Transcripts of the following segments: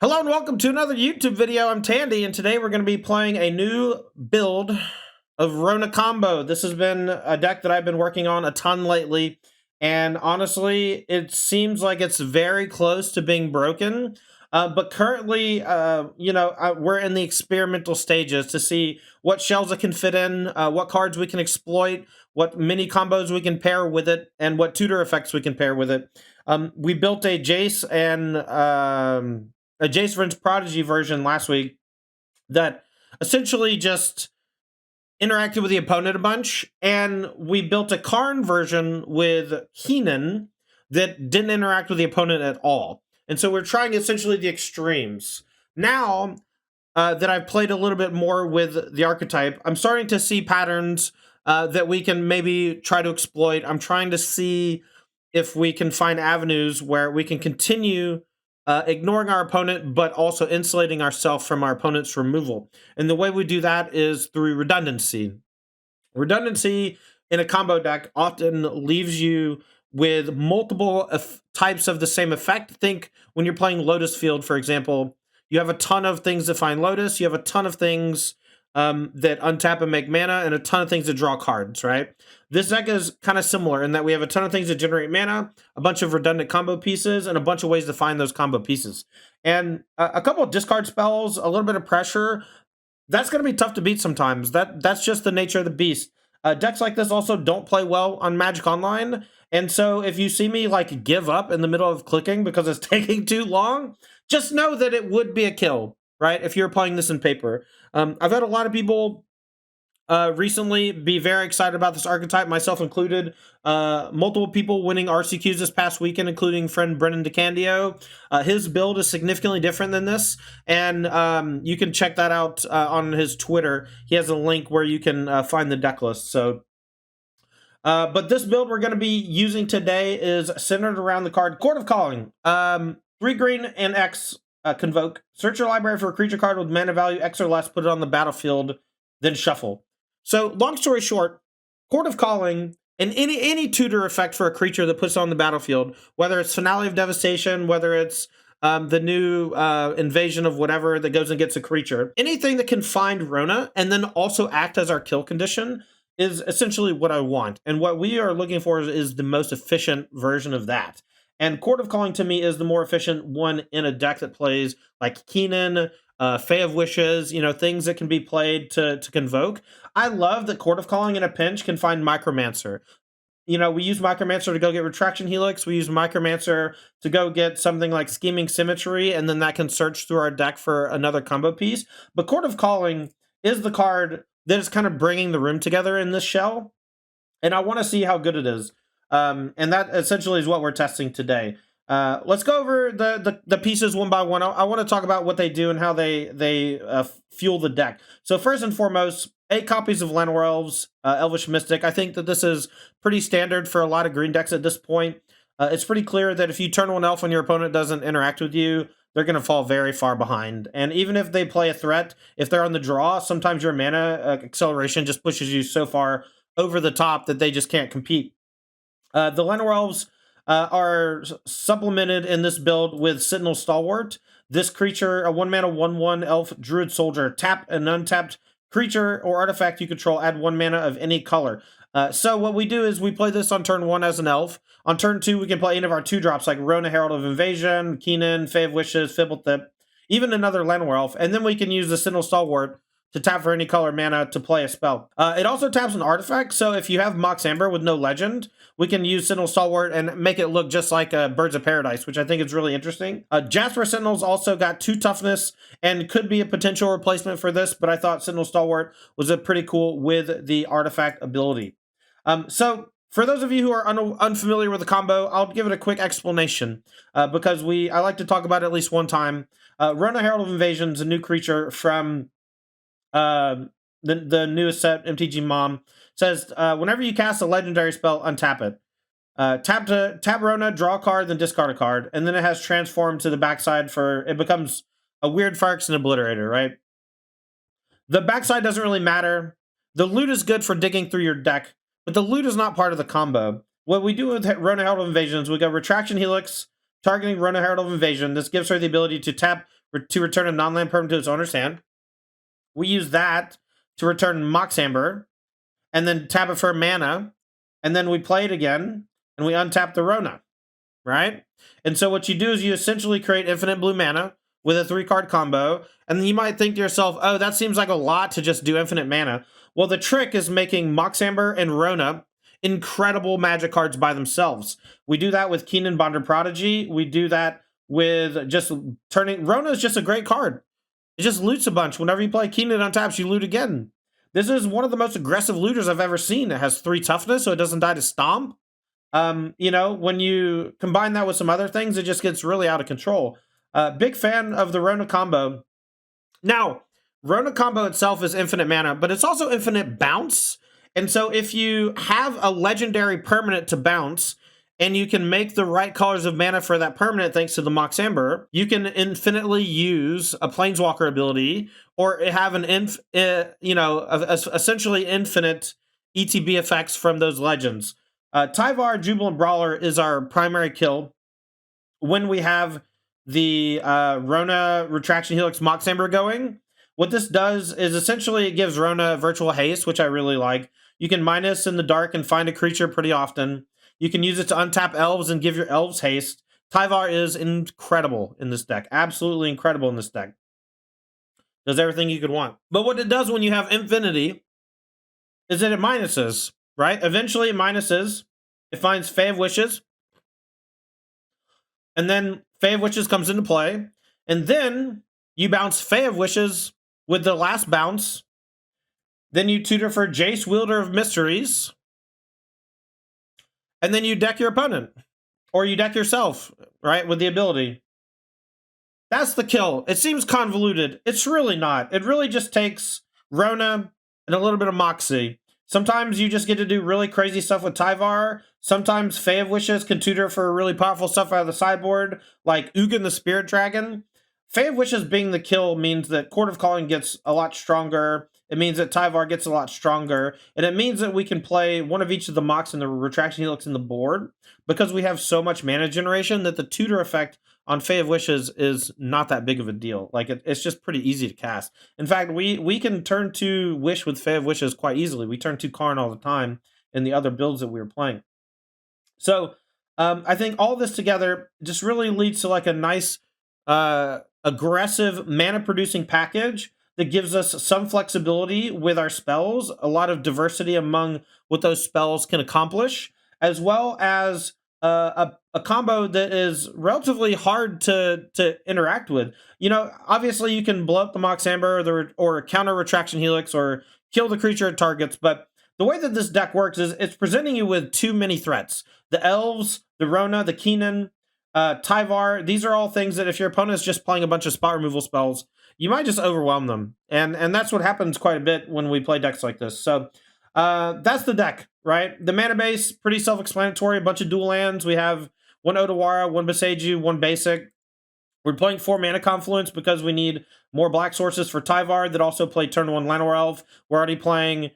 Hello and welcome to another YouTube video. I'm Tandy, and today we're going to be playing a new build of Rona combo. This has been a deck that I've been working on a ton lately, and honestly, it seems like it's very close to being broken. But currently, we're in the experimental stages to see what shells it can fit in, what cards we can exploit, what mini combos we can pair with it, and what tutor effects we can pair with it. We built a Jace and a Jace vs. Prodigy version last week that essentially just interacted with the opponent a bunch, and we built a Karn version with Heenan that didn't interact with the opponent at all. And so we're trying essentially the extremes. Now that I've played a little bit more with the archetype, I'm starting to see patterns that we can maybe try to exploit. I'm trying to see if we can find avenues where we can continue ignoring our opponent, but also insulating ourselves from our opponent's removal. And the way we do that is through redundancy. Redundancy in a combo deck often leaves you with multiple types of the same effect. Think when you're playing Lotus Field, for example, you have a ton of things that find Lotus, you have a ton of things that untap and make mana, and a ton of things that draw cards, right? This deck is kind of similar in that we have a ton of things that generate mana, a bunch of redundant combo pieces, and a bunch of ways to find those combo pieces. And a couple of discard spells, a little bit of pressure. That's going to be tough to beat sometimes. That's just the nature of the beast. Decks like this also don't play well on Magic Online, and so if you see me like give up in the middle of clicking because it's taking too long, just know that it would be a kill, right? If you're playing this in paper. I've had a lot of people recently be very excited about this archetype, myself included. Multiple people winning RCQs this past weekend, including friend Brennan DeCandio. His build is significantly different than this, and you can check that out on his Twitter. He has a link where you can find the deck list. So, but this build we're going to be using today is centered around the card Chord of Calling. 3 green and X. Convoke. Search your library for a creature card with mana value X or less, put it on the battlefield, then shuffle. So, long story short, Chord of Calling, and any tutor effect for a creature that puts it on the battlefield, whether it's Finale of Devastation, whether it's the new invasion of whatever that goes and gets a creature, anything that can find Rona and then also act as our kill condition is essentially what I want. And what we are looking for is the most efficient version of that. And Chord of Calling to me is the more efficient one in a deck that plays like Keenan, Fae of Wishes, things that can be played to convoke. I love that Chord of Calling in a pinch can find Micromancer. We use Micromancer to go get Retraction Helix. We use Micromancer to go get something like Scheming Symmetry, and then that can search through our deck for another combo piece. But Chord of Calling is the card that is kind of bringing the room together in this shell, and I want to see how good it is. And that essentially is what we're testing today. Let's go over the pieces one by one. I want to talk about what they do and how they fuel the deck. So first and foremost, 8 copies of Llanowar Elves, Elvish Mystic. I think that this is pretty standard for a lot of green decks at this point. It's pretty clear that if you turn 1 elf and your opponent doesn't interact with you, they're going to fall very far behind. And even if they play a threat, if they're on the draw, sometimes your mana acceleration just pushes you so far over the top that they just can't compete. The Llanowar Elves are supplemented in this build with Sentinel Stalwart. This creature, a 1-mana 1/1 elf druid soldier, tap an untapped creature or artifact you control, add 1 mana of any color. So what we do is we play this on turn 1 as an elf. On turn 2, we can play any of our 2-drops like Rona, Herald of Invasion, Keenan, Fae of Wishes, Fibblethip, even another Llanowar Elf. And then we can use the Sentinel Stalwart to tap for any color mana to play a spell. It also taps an artifact, so if you have Mox Amber with no legend, we can use Sentinel Stalwart and make it look just like Birds of Paradise, which I think is really interesting. Jasper Sentinels also got 2 toughness and could be a potential replacement for this, but I thought Sentinel Stalwart was a pretty cool with the artifact ability. So for those of you who are unfamiliar with the combo, I'll give it a quick explanation because I like to talk about it at least one time. Rona, Herald of Invasion is a new creature from the newest set, MTG Mom. Says whenever you cast a legendary spell, untap it. Tap Rona, draw a card, then discard a card, and then it has transformed to the backside it becomes a weird Phyrexian Obliterator, right? The backside doesn't really matter. The loot is good for digging through your deck, but the loot is not part of the combo. What we do with Rona, Herald of Invasion is we go Retraction Helix, targeting Rona, Herald of Invasion. This gives her the ability to tap to return a non-land permanent to its owner's hand. We use that to return Mox Amber, and then tap it for mana, and then we play it again, and we untap the Rona, right? And so what you do is you essentially create infinite blue mana with a 3-card combo, and then you might think to yourself, oh, that seems like a lot to just do infinite mana. Well, the trick is making Mox Amber and Rona incredible magic cards by themselves. We do that with Keenan Bonder Prodigy. We do that with just turning... Rona is just a great card. It just loots a bunch. Whenever you play Keenan untaps, you loot again. This is one of the most aggressive looters I've ever seen. It has 3 toughness, so it doesn't die to stomp. You know, when you combine that with some other things, it just gets really out of control. Big fan of the Rona combo. Now, Rona combo itself is infinite mana, but it's also infinite bounce. And so if you have a legendary permanent to bounce, and you can make the right colors of mana for that permanent thanks to the Mox Amber, you can infinitely use a Planeswalker ability, or have an essentially infinite ETB effects from those legends. Tyvar Jubilant Brawler is our primary kill when we have the Rona Retraction Helix Mox Amber going. What this does is essentially it gives Rona virtual haste, which I really like. You can minus in the dark and find a creature pretty often. You can use it to untap elves and give your elves haste. Tyvar is incredible in this deck. Absolutely incredible in this deck. Does everything you could want. But what it does when you have infinity is that it minuses, right? Eventually it minuses. It finds Fae of Wishes. And then Fae of Wishes comes into play. And then you bounce Fae of Wishes with the last bounce. Then you tutor for Jace, Wielder of Mysteries. And then you deck your opponent. Or you deck yourself, right, with the ability. That's the kill. It seems convoluted. It's really not. It really just takes Rona and a little bit of Moxie. Sometimes you just get to do really crazy stuff with Tyvar. Sometimes Fae of Wishes can tutor for really powerful stuff out of the sideboard, like Ugin the Spirit Dragon. Fae of Wishes being the kill means that Chord of Calling gets a lot stronger. It means that Tyvar gets a lot stronger. And it means that we can play one of each of the Mox and the Retraction Helix in the board, because we have so much mana generation that the tutor effect on Fae of Wishes is not that big of a deal. Like, it's just pretty easy to cast. In fact, we can turn to Wish with Fae of Wishes quite easily. We turn to Karn all the time in the other builds that we were playing. So, I think all this together just really leads to like a nice, aggressive mana-producing package that gives us some flexibility with our spells, a lot of diversity among what those spells can accomplish, as well as a combo that is relatively hard to interact with. You know, obviously you can blow up the Mox Amber or counter Retraction Helix or kill the creature it targets, but the way that this deck works is it's presenting you with too many threats. The Elves, the Rona, the Keenan, Tyvar, these are all things that if your opponent is just playing a bunch of spot removal spells, you might just overwhelm them. And that's what happens quite a bit when we play decks like this. So that's the deck, right? The mana base, pretty self-explanatory, a bunch of dual lands. We have one Otawara, one Boseiju, one basic. We're playing 4 Mana Confluence because we need more black sources for Tyvar that also play turn 1 Llanowar Elf. We're already playing,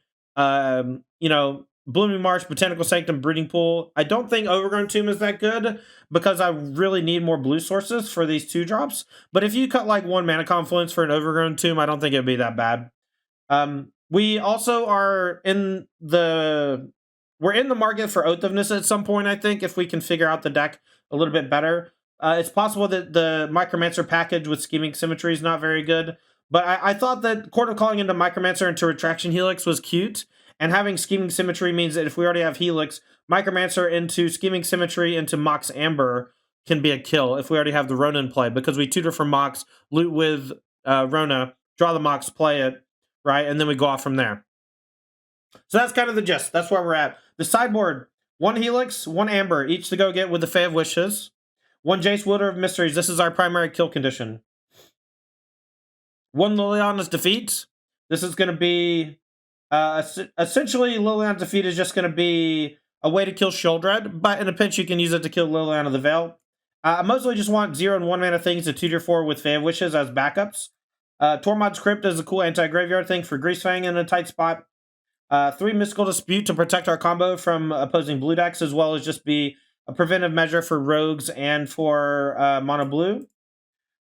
Blooming Marsh, Botanical Sanctum, Breeding Pool. I don't think Overgrown Tomb is that good because I really need more blue sources for these 2-drops. But if you cut like 1 Mana Confluence for an Overgrown Tomb, I don't think it'd be that bad. We also are we're in the market for Oath of Nissa at some point, I think, if we can figure out the deck a little bit better. It's possible that the Micromancer package with Scheming Symmetry is not very good, but I thought that Chord of Calling into Micromancer into Retraction Helix was cute, and having Scheming Symmetry means that if we already have Helix, Micromancer into Scheming Symmetry into Mox Amber can be a kill if we already have the Rona in play, because we tutor for Mox, loot with Rona, draw the Mox, play it, right, and then we go off from there. So that's kind of the gist. That's where we're at. The sideboard, 1 Helix, 1 Amber, each to go get with the Fae of Wishes. 1 Jace, Wielder of Mysteries. This is our primary kill condition. 1 Liliana's Defeat. This is going to be... essentially, Liliana's Defeat is just going to be a way to kill Sheoldred, but in a pinch, you can use it to kill Liliana the Veil. I mostly just want 0 and 1 mana things to tutor for with Fae of Wishes as backups. Tormod's Crypt is a cool anti-graveyard thing for Greasefang in a tight spot. 3 Mystical Dispute to protect our combo from opposing blue decks, as well as just be a preventive measure for rogues and for mono blue.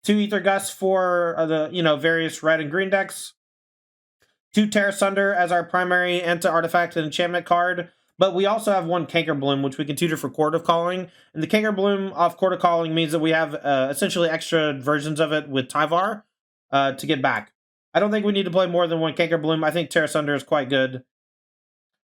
2 Ether Gusts for the various red and green decks. 2 Tear Sunder as our primary anti-artifact and enchantment card. But we also have 1 Canker Bloom, which we can tutor for Chord of Calling. And the Canker Bloom off Chord of Calling means that we have essentially extra versions of it with Tyvar to get back. I don't think we need to play more than 1 Canker Bloom. I think Tear Sunder is quite good.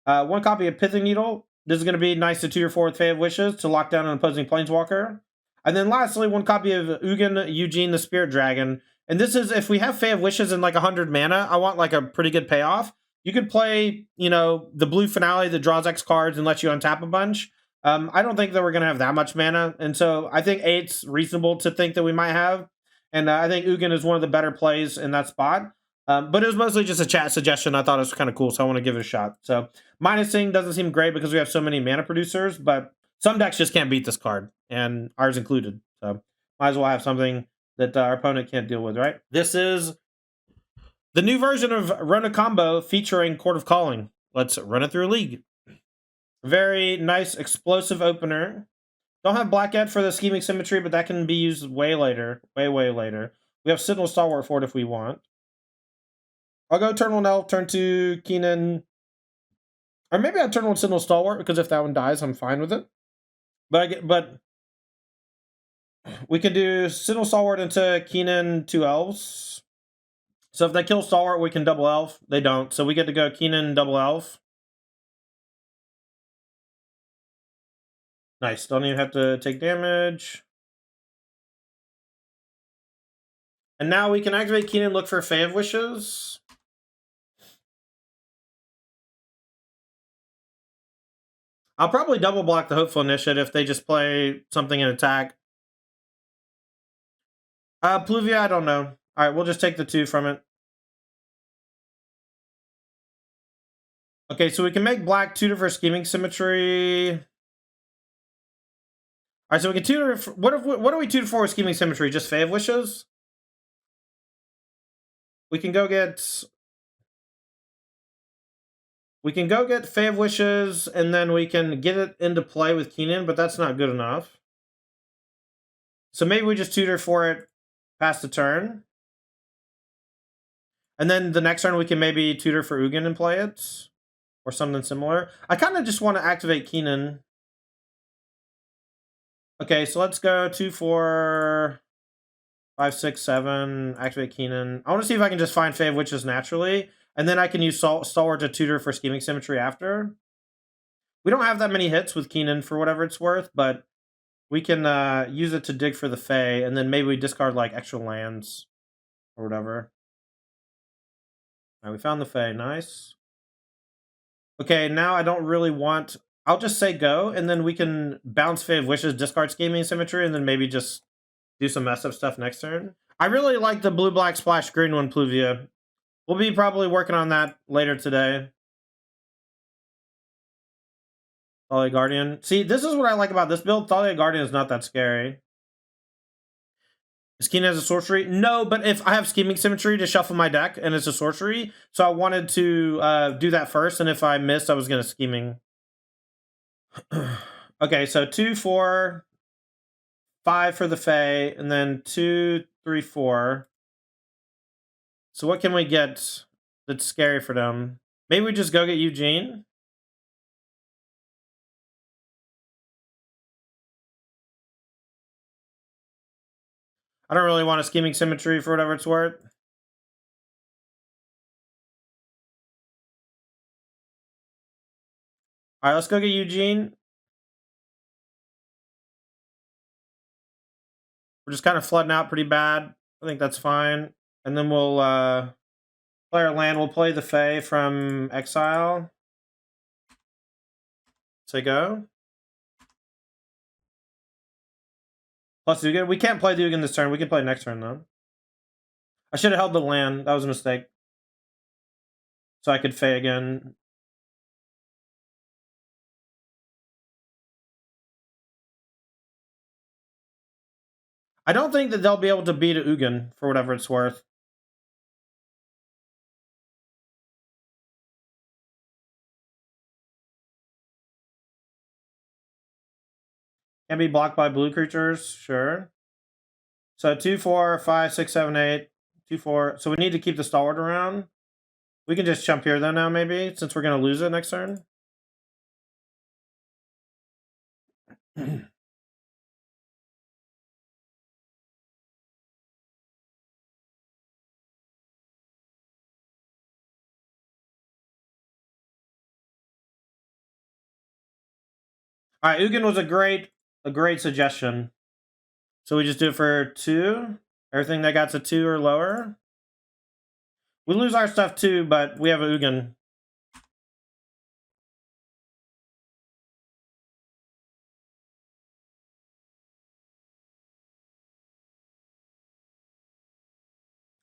1 copy of Pithing Needle. This is going to be nice to tutor for with Fae of Wishes to lock down an opposing Planeswalker. And then lastly, 1 copy of Ugin Eugene the Spirit Dragon. And this is, if we have Fae of Wishes and like 100 mana, I want like a pretty good payoff. You could play, the blue finale that draws X cards and lets you untap a bunch. I don't think that we're going to have that much mana. And so I think 8's reasonable to think that we might have. And I think Ugin is one of the better plays in that spot. But it was mostly just a chat suggestion. I thought it was kind of cool, so I want to give it a shot. So minusing doesn't seem great because we have so many mana producers, but some decks just can't beat this card, and ours included. So might as well have something that our opponent can't deal with, right? This is the new version of Rona Combo featuring Chord of Calling. Let's run it through a league. Very nice explosive opener. Don't have black yet for the Scheming Symmetry, but that can be used way later. Way later. We have Sentinel Stalwart for it if we want. I'll go Eternal Elf, turn to Keenan. Or maybe I'll turn on Sentinel Stalwart, because if that one dies, I'm fine with it. But we can do Sentinel Stalwart into Keenan 2 elves. So if they kill Stalwart, we can double elf. They don't. So we get to go Keenan double elf. Nice. Don't even have to take damage. And now we can activate Keenan, look for Fae of Wishes. I'll probably double block the Hopeful Initiate if they just play something in attack. Pluvia, I don't know. Alright, we'll just take the 2 from it. Okay, so we can make black tutor for Scheming Symmetry. Alright, so we can tutor. What do we tutor for with Scheming Symmetry? Just Fae of Wishes? We can go get Fae of Wishes, and then we can get it into play with Keenan, but that's not good enough. So maybe we just tutor for it past the turn. And then the next turn we can maybe tutor for Ugin and play it. Or something similar. I kind of just want to activate Keenan. Okay, so let's go 2, 4, 5, 6, 7. Activate Keenan. I want to see if I can just find Fae of Witches naturally. And then I can use Stalwart to tutor for Scheming Symmetry after. We don't have that many hits with Keenan for whatever it's worth, but we can use it to dig for the Fae, and then maybe we discard like extra lands or whatever. All right, we found the Fae. Nice. Okay, now I don't really want... I'll just say go, and then we can bounce Fae of Wishes, discard Scheming Symmetry, and then maybe just do some mess up stuff next turn. I really like the blue-black splash green one, Pluvia. We'll be probably working on that later today. Thalia Guardian. See, this is what I like about this build. Thalia Guardian is not that scary. Is Keenan has a sorcery? No, but if I have Scheming Symmetry to shuffle my deck, and it's a sorcery, so I wanted to do that first, and if I missed, I was going to Scheming. Okay, so 2, 4, 5 for the Fae, and then 2, 3, 4. So what can we get that's scary for them? Maybe we just go get Eugene? I don't really want a Scheming Symmetry for whatever it's worth. Alright, let's go get Eugene. We're just kind of flooding out pretty bad. I think that's fine. And then we'll play our land. We'll play the Fae from Exile. Say go. Plus Ugin. We can't play the Ugin this turn. We can play next turn, though. I should have held the land. That was a mistake. So I could Fae again. I don't think that they'll be able to beat Ugin for whatever it's worth. Can be blocked by blue creatures, sure. So 2, 4, 5, 6, 7, 8. 2, 4. So we need to keep the stalwart around. We can just jump here though now, maybe, since we're gonna lose it next turn. All right, Ugin was a great suggestion. So we just do it for 2. Everything that got to 2 or lower. We lose our stuff too, but we have a Ugin.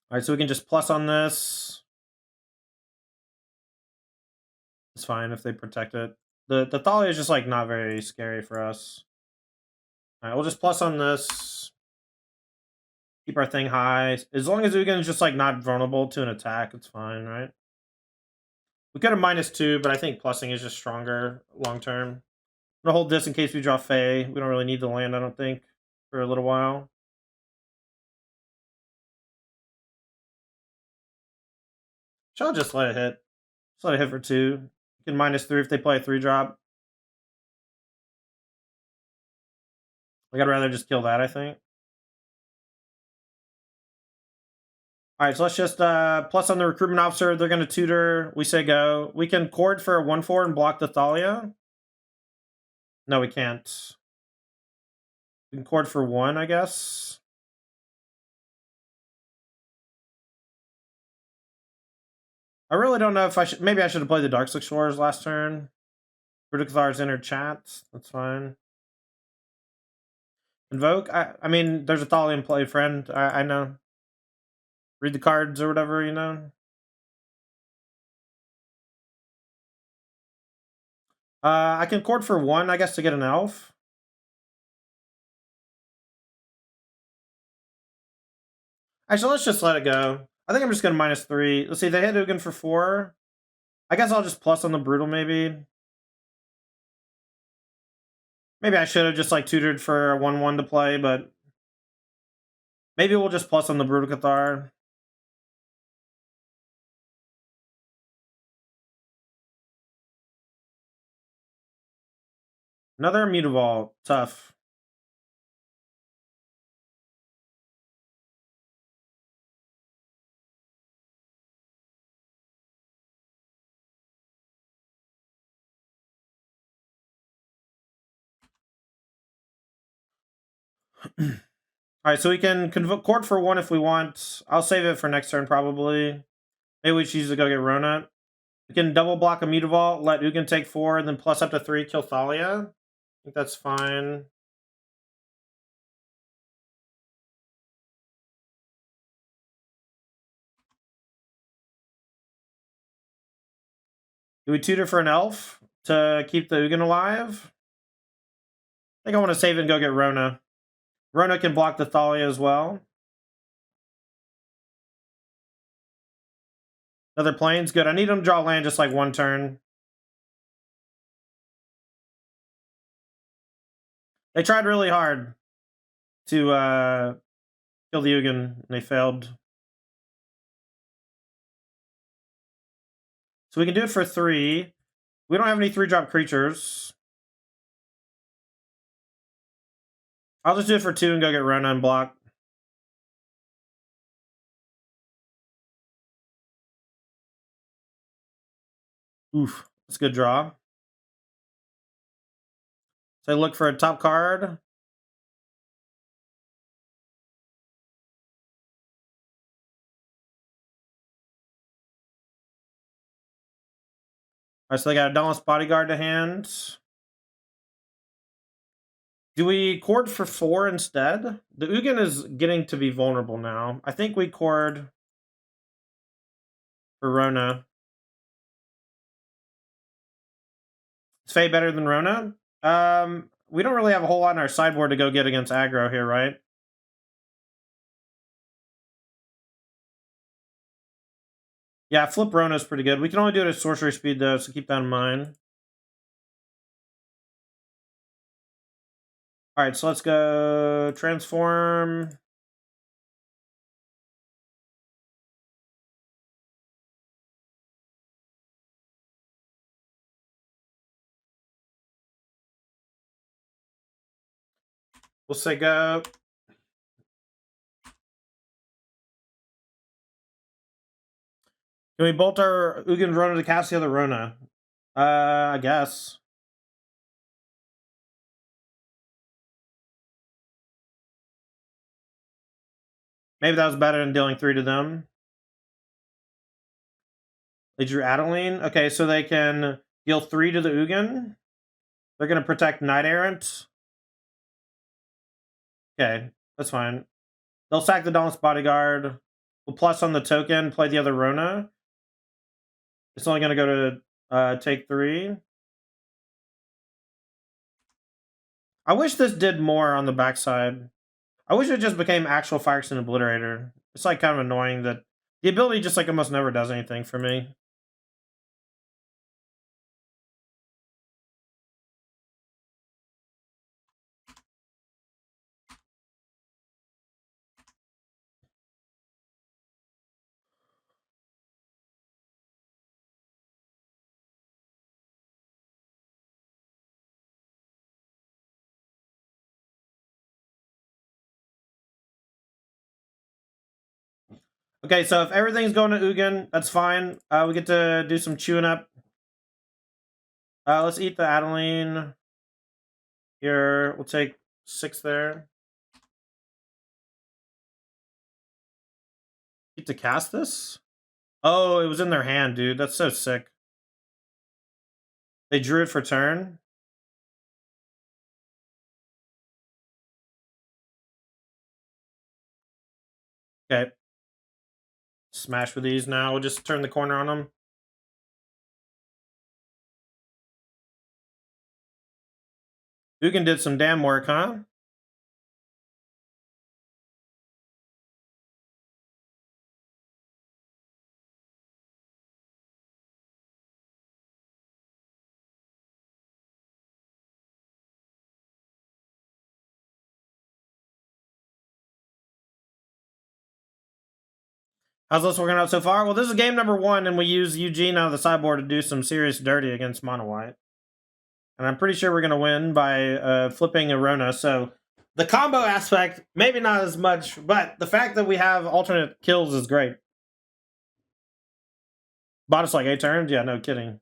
All right, so we can just plus on this. It's fine if they protect it. The Thalia is just like not very scary for us. All right, we'll just plus on this. Keep our thing high. As long as Ugin is just like not vulnerable to an attack, it's fine, right? We could have -2, but I think plussing is just stronger long term. I'm gonna hold this in case we draw Fae. We don't really need the land, I don't think, for a little while. Shall I just let it hit? Just let it hit for 2. You can -3 if they play a 3-drop. Like, I'd rather just kill that, I think. Alright, so let's just plus on the recruitment officer. They're gonna tutor. We say go. We can chord for a 1/4 and block the Thalia. No, we can't. We can chord for 1, I guess. I really don't know if I should. Maybe I should have played the Darkslick Shores last turn. Rudikathar's entered chat. That's fine. Invoke. I mean, there's a Thalian play, friend. I know. Read the cards or whatever, you know. I can chord for 1, I guess, to get an elf. Actually, let's just let it go. I think I'm just gonna -3. Let's see, they hit Ugin for 4. I guess I'll just plus on the brutal, maybe. Maybe I should have just like tutored for a 1/1 to play, but maybe we'll just plus on the brutal Cathar. Another Mutavault. Tough. Alright, so we can chord for 1 if we want. I'll save it for next turn, probably. Maybe we choose to go get Rona. We can double block a Mutavault, let Ugin take 4, and then plus up to 3, kill Thalia. I think that's fine. Do we tutor for an elf to keep the Ugin alive? I think I want to save it and go get Rona. Rona can block the Thalia as well. Another plane's good. I need him to draw land just like 1 turn. They tried really hard to kill the Ugin, and they failed. So we can do it for 3. We don't have any 3-drop creatures. I'll just do it for 2 and go get Rona and block. Oof, that's a good draw. So I look for a top card. Alright, so they got a Dauntless Bodyguard to hand. Do we chord for 4 instead? The Ugin is getting to be vulnerable now. I think we chord for Rona. Is Fae better than Rona? We don't really have a whole lot in our sideboard to go get against aggro here, right? Yeah, flip Rona's pretty good. We can only do it at sorcery speed though, so keep that in mind. Alright, so let's go transform. We'll say go. Can we bolt our Ugin Rona to cast the other Rona? I guess. Maybe that was better than dealing 3 to them. They drew Adeline. Okay, so they can deal 3 to the Ugin. They're going to protect Knight Errant. Okay, that's fine. They'll sack the Dauntless Bodyguard. We'll plus on the token, play the other Rona. It's only going to go to take 3. I wish this did more on the backside. I wish it just became actual Fire Extinct Obliterator. It's like kind of annoying that the ability just like almost never does anything for me. Okay, so if everything's going to Ugin, that's fine. We get to do some chewing up. Let's eat the Adeline. Here, we'll take 6 there. Get to cast this? Oh, it was in their hand, dude. That's so sick. They drew it for turn. Okay. Smash with these now. We'll just turn the corner on them. Ugin did some damn work, huh? How's this working out so far? Well, this is game number 1, and we use Eugene out of the sideboard to do some serious dirty against Mono White. And I'm pretty sure we're going to win by flipping a Rona. So the combo aspect, maybe not as much, but the fact that we have alternate kills is great. Bought us like 8 turns? Yeah, no kidding.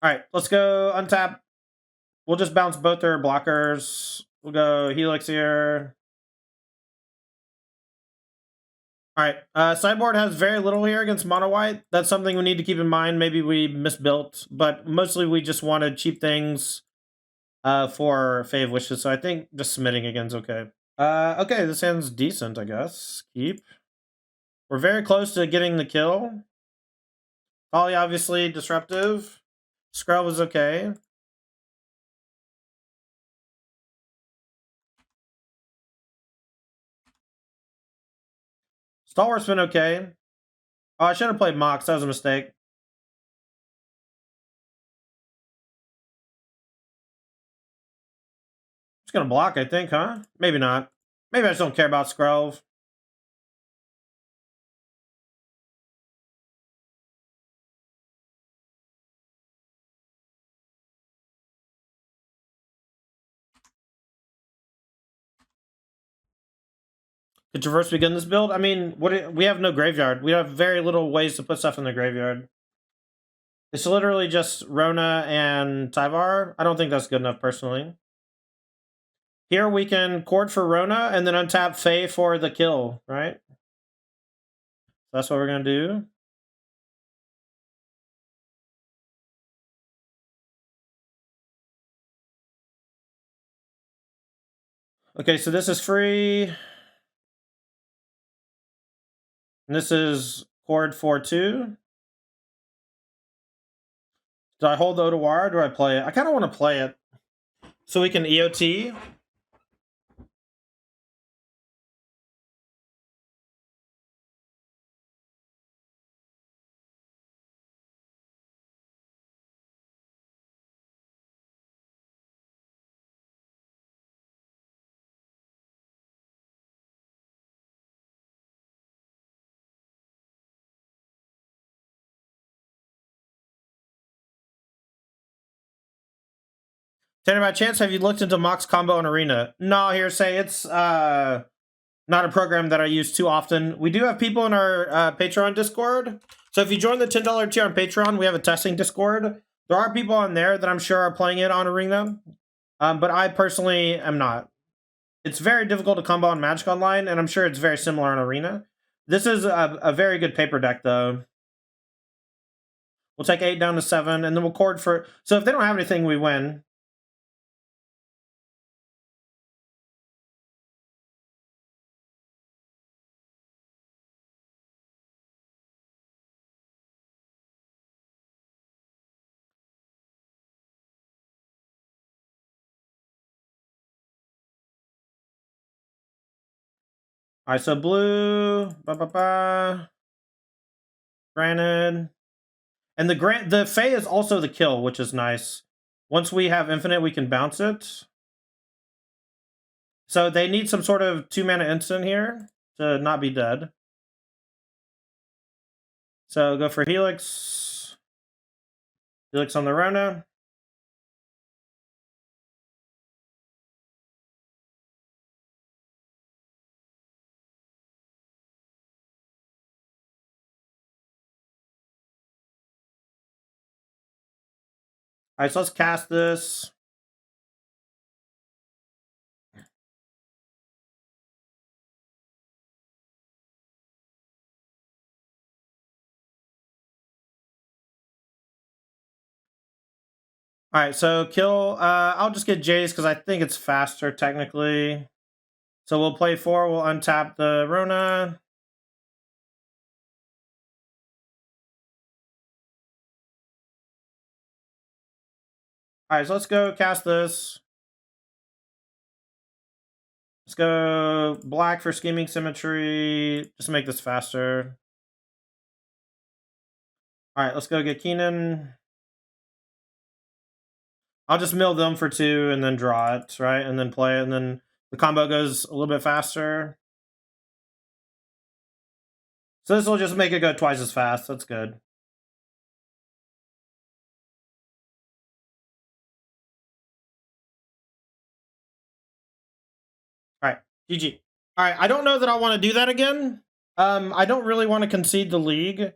Alright, let's go untap. We'll just bounce both their blockers. We'll go Helix here. Alright, sideboard has very little here against Mono White. That's something we need to keep in mind. Maybe we misbuilt, but mostly we just wanted cheap things for Fave Wishes, so I think just submitting again is okay. Okay, this hand's decent, I guess. Keep. We're very close to getting the kill. Ollie, obviously, disruptive. Scrub was okay. Stalwart's been okay. Oh, I should have played Mox. That was a mistake. Just gonna block, I think, huh? Maybe not. Maybe I just don't care about Skrelv. Could Traverse begin this build? I mean, we have no graveyard. We have very little ways to put stuff in the graveyard. It's literally just Rona and Tyvar. I don't think that's good enough, personally. Here we can Chord for Rona and then untap Fae for the kill, right? That's what we're going to do. Okay, so this is free. And this is Chord 4-2. Do I hold the Otawara or do I play it? I kind of want to play it. So we can EOT. Tandy, by chance, have you looked into Mox Combo and Arena? No, hearsay. It's not a program that I use too often. We do have people in our Patreon Discord. So if you join the $10 tier on Patreon, we have a testing Discord. There are people on there that I'm sure are playing it on Arena. But I personally am not. It's very difficult to combo on Magic Online, and I'm sure it's very similar on Arena. This is a very good paper deck, though. We'll take 8 down to 7, and then we'll Chord for... So if they don't have anything, we win. Alright, so blue... Granted... And the Fae is also the kill, which is nice. Once we have infinite, we can bounce it. So they need some sort of 2-mana instant here to not be dead. So go for Helix. Helix on the Rona. Alright, so let's cast this. Alright, so kill... I'll just get Jace because I think it's faster, technically. So we'll play 4, we'll untap the Rona. Alright, so let's go cast this. Let's go black for Scheming Symmetry, just to make this faster. Alright, let's go get Keenan. I'll just mill them for 2 and then draw it, right? And then play it, and then the combo goes a little bit faster. So this will just make it go twice as fast. That's good. Alright, GG. Alright, I don't know that I want to do that again. I don't really want to concede the league,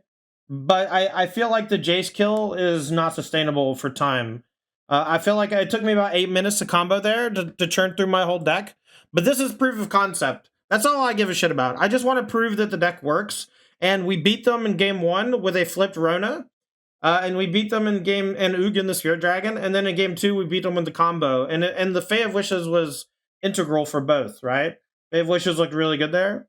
but I feel like the Jace kill is not sustainable for time. I feel like it took me about 8 minutes to combo there to churn through my whole deck, but this is proof of concept. That's all I give a shit about. I just want to prove that the deck works, and we beat them in game 1 with a flipped Rona, and we beat them in game... and Ugin the Spirit Dragon, and then in game 2 we beat them with the combo, and the Fae of Wishes was integral for both, right? Fae of Wishes looked really good there.